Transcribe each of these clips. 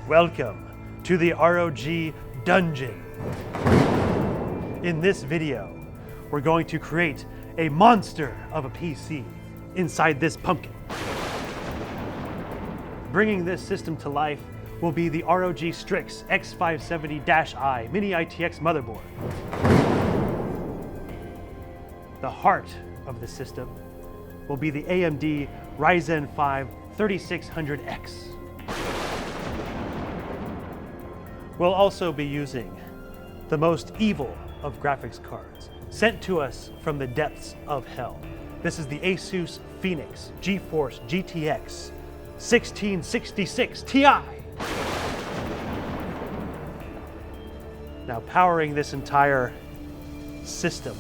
Welcome to the ROG Dungeon. In this video, we're going to create a monster of a PC inside this pumpkin. Bringing this system to life will be the ROG Strix X570-i Mini ITX motherboard. The heart of the system will be the AMD Ryzen 5 3600X. We'll also be using the most evil of graphics cards, sent to us from the depths of hell. This is the ASUS Phoenix GeForce GTX 1666 Ti. Now, powering this entire system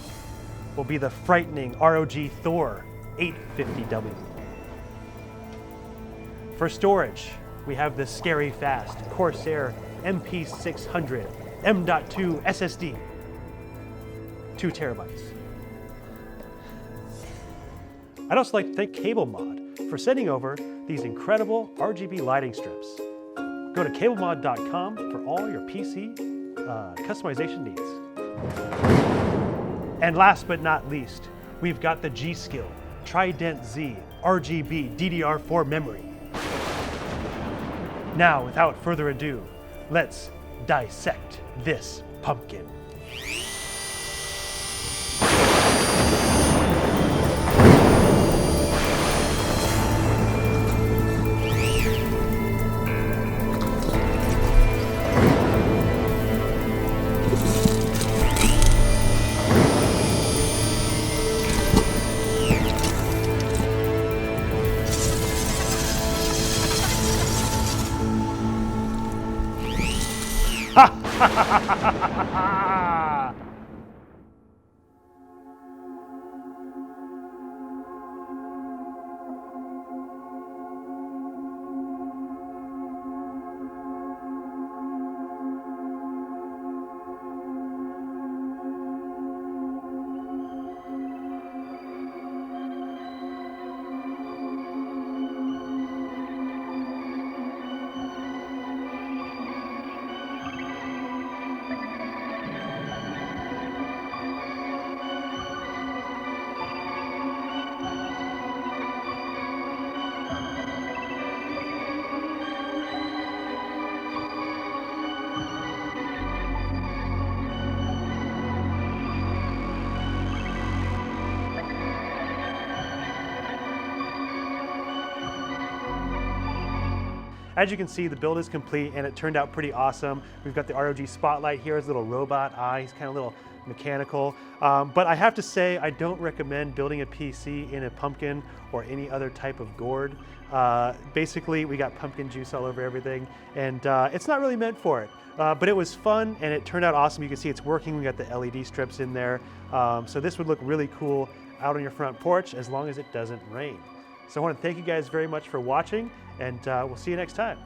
will be the frightening ROG Thor 850W. For storage, we have the scary fast Corsair MP600 M.2 SSD, 2 terabytes. I'd also like to thank CableMod for sending over these incredible RGB lighting strips. Go to cablemod.com for all your PC customization needs. And last but not least, we've got the G-Skill Trident Z RGB DDR4 memory. Now, without further ado, let's dissect this pumpkin. As you can see, the build is complete and it turned out pretty awesome. We've got the ROG Spotlight here, his little robot eye. He's kind of a little mechanical. But I have to say, I don't recommend building a PC in a pumpkin or any other type of gourd. Basically, we got pumpkin juice all over everything, and it's not really meant for it. But it was fun and it turned out awesome. You can see it's working. We got the LED strips in there. So this would look really cool out on your front porch as long as it doesn't rain. So I want to thank you guys very much for watching, and we'll see you next time.